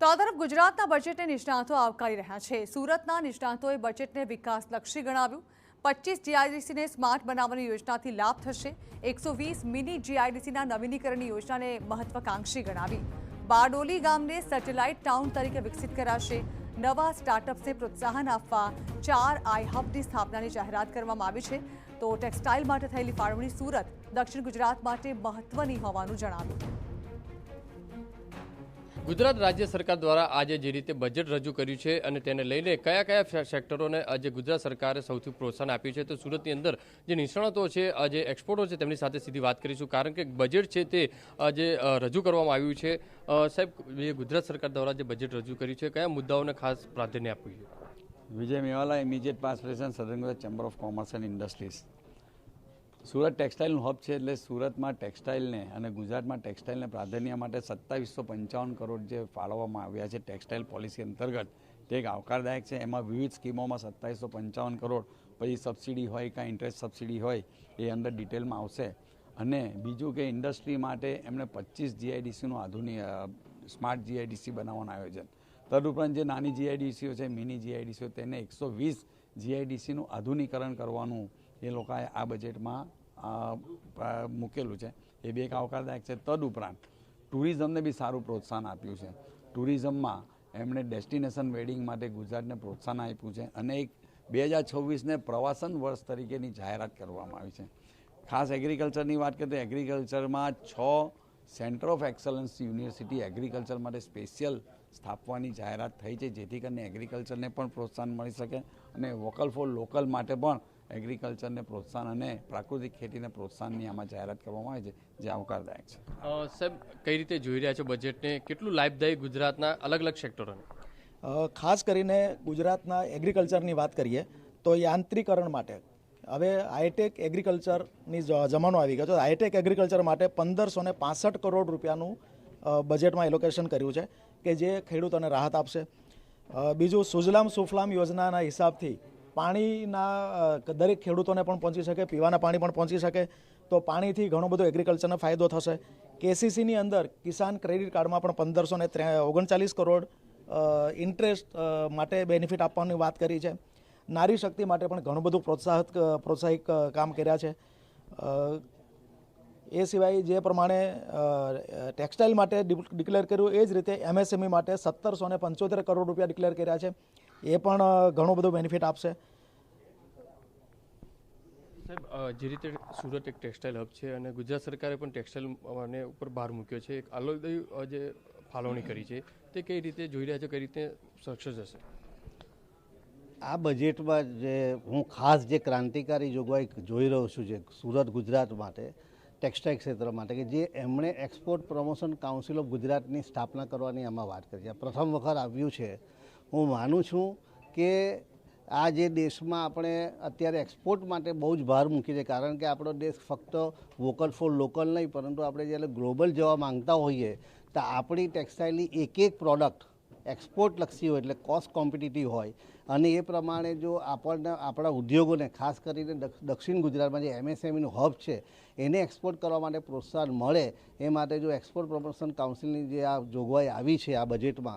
તો આ તરફ ગુજરાતના બજેટને નિષ્ણાતો આવકારી રહ્યા છે। સુરતના નિષ્ણાતોએ બજેટને વિકાસલક્ષી ગણાવ્યું। 25 જીઆઈડીસીને સ્માર્ટ બનાવવાની યોજનાથી લાભ થશે। 120 મિની જીઆઈડીસીના નવીનીકરણની યોજનાને મહત્વાકાંક્ષી ગણાવી। બારડોલી ગામને સેટેલાઇટ ટાઉન તરીકે વિકસિત કરાશે। નવા સ્ટાર્ટઅપ્સને પ્રોત્સાહન આપવા 4 આઈ હબની સ્થાપનાની જાહેરાત કરવામાં આવી છે। તો ટેક્સટાઇલ માટે થયેલી ફાળવણી સુરત દક્ષિણ ગુજરાત માટે મહત્વની હોવાનું જણાવ્યું। ગુજરાત રાજ્ય સરકાર દ્વારા આજે જે રીતે બજેટ રજૂ કર્યું છે અને તેને લઈને કયા કયા સેક્ટરોને આજે ગુજરાત સરકારે સૌથી પ્રોત્સાહન આપ્યું છે, તો સુરતની અંદર જે નિષ્ણાતો છે, જે એક્સપોર્ટો છે, તેમની સાથે સીધી વાત કરીશું, કારણ કે બજેટ છે તે આજે રજૂ કરવામાં આવ્યું છે। સાહેબ, જે ગુજરાત સરકાર દ્વારા જે બજેટ રજૂ કર્યું છે, કયા મુદ્દાઓને ખાસ પ્રાધાન્ય આપ્યું છે? Vijay Mewala, immediate past president, southern Gujarat chamber of commerce and industries. Surat ટેક્સટાઇલનું હબ છે, એટલે સુરતમાં ટેક્સટાઇલને અને ગુજરાતમાં ટેક્સટાઇલને પ્રાધાન્ય માટે 2755 કરોડ જે ફાળવવામાં આવ્યા છે ટેક્સટાઇલ પોલિસી અંતર્ગત, તે એક આવકારદાયક છે। એમાં વિવિધ સ્કીમોમાં 2755 કરોડ, પછી સબસિડી હોય કાં ઇન્ટરેસ્ટ સબસિડી હોય એ અંદર ડિટેલમાં આવશે। અને બીજું કે ઇન્ડસ્ટ્રી માટે એમણે 25 જીઆઈડીસીનું આધુનિક સ્માર્ટ જીઆઈડીસી બનાવવાનું આયોજન, તદુપરાંત જે નાની જીઆઈડીસીઓ છે, મિની જીઆઈડીસીઓ, તેને 120 જીઆઈડીસીનું આધુનિકરણ કરવાનું એ લોકોએ આ બજેટમાં મૂકેલું છે। એ બી એક આવકારદાયક છે। તદુપરાંત ટુરિઝમને બી સારું પ્રોત્સાહન આપ્યું છે। ટુરિઝમમાં એમણે ડેસ્ટિનેશન વેડિંગ માટે ગુજરાતને પ્રોત્સાહન આપ્યું છે અને એક 2026ને પ્રવાસન વર્ષ તરીકેની જાહેરાત કરવામાં આવી છે। ખાસ એગ્રીકલ્ચરની વાત કરીએ તો એગ્રીકલ્ચરમાં 6 centre of excellence university agriculture માટે સ્પેશિયલ સ્થાપવાની જાહેરાત થઈ છે, જેથી કરીને એગ્રીકલ્ચરને પણ પ્રોત્સાહન મળી શકે અને વોકલ ફોર લોકલ માટે પણ એગ્રીકલ્ચરને પ્રોત્સાહન અને પ્રાકૃતિક ખેતીને પ્રોત્સાહનની આમાં જાહેરાત કરવામાં આવી છે, જે આવકારદાયક છે। સાહેબ, કઈ રીતે જોઈ રહ્યા છો બજેટને? કેટલું લાભદાયી ગુજરાતના અલગ અલગ સેક્ટરોને? ખાસ કરીને ગુજરાતના એગ્રીકલ્ચરની વાત કરીએ તો યાંત્રિકરણ માટે હવે હાઈટેક એગ્રીકલ્ચરની જમાનો આવી ગયો છે। હાઈટેક એગ્રીકલ્ચર માટે 1565 કરોડ રૂપિયાનું બજેટમાં એલોકેશન કર્યું છે કે જે ખેડૂતોને રાહત આપશે। બીજું, સુજલામ સુફલામ યોજનાના હિસાબથી પાણીના દરેક ખેડૂતોને પણ પહોંચી શકે, પીવાના પાણી પણ પહોંચી શકે, તો પાણીથી ઘણો બધો એગ્રીકલ્ચરને ફાયદો થશે। કેસીસીની અંદર કિસાન ક્રેડિટ કાર્ડમાં પણ 1539 કરોડ ઇન્ટરેસ્ટ માટે બેનિફિટ આપવાની વાત કરી છે। નારી શક્તિ માટે પણ ઘણું બધું પ્રોત્સાહિક કામ કર્યા છે। એ સિવાય જે પ્રમાણે ટેક્સટાઇલ માટે ડિક્લેર કર્યું, એ જ રીતે એમએસએમઈ માટે 1775 કરોડ રૂપિયા ડિક્લેર કર્યા છે। એ પણ ઘણું બધું બેનિફિટ આપશે। સાહેબ, જે રીતે સુરત એક ટેક્સટાઇલ હબ છે અને ગુજરાત સરકારે પણ ટેક્સટાઇલને ઉપર ભાર મૂક્યો છે, એક અલગ જે ફાળવણી કરી છે, તે કઈ રીતે જોઈ રહ્યા છો, કઈ રીતે સક્સેસ હશે? આ બજેટમાં જે હું ખાસ જે ક્રાંતિકારી જોગવાઈ જોઈ રહ્યો છું, જે સુરત ગુજરાત માટે ટેક્સટાઇલ ક્ષેત્ર માટે, કે જે એમણે એક્સપોર્ટ પ્રમોશન કાઉન્સિલ ઓફ ગુજરાતની સ્થાપના કરવાની આમાં વાત કરી છે, પ્રથમ વખત આવ્યું છે। હું માનું છું કે આ જે દેશમાં આપણે અત્યારે એક્સપોર્ટ માટે બહુ જ ભાર મૂકી છે, કારણ કે આપણો દેશ ફક્ત વોકલ ફોર લોકલ નહીં, પરંતુ આપણે જ્યારે ગ્લોબલ જવા માંગતા હોઈએ તો આપણી ટેક્સટાઇલની એક પ્રોડક્ટ એક્સપોર્ટલક્ષી હોય, એટલે કોસ્ટ કોમ્પિટિટિવ હોય, અને એ પ્રમાણે જો આપણા ઉદ્યોગોને, ખાસ કરીને દક્ષિણ ગુજરાતમાં જે એમએસએમઈનું હબ છે, એને એક્સપોર્ટ કરવા માટે પ્રોત્સાહન મળે, એ માટે જો એક્સપોર્ટ પ્રમોશન કાઉન્સિલની જે આ જોગવાઈ આવી છે આ બજેટમાં,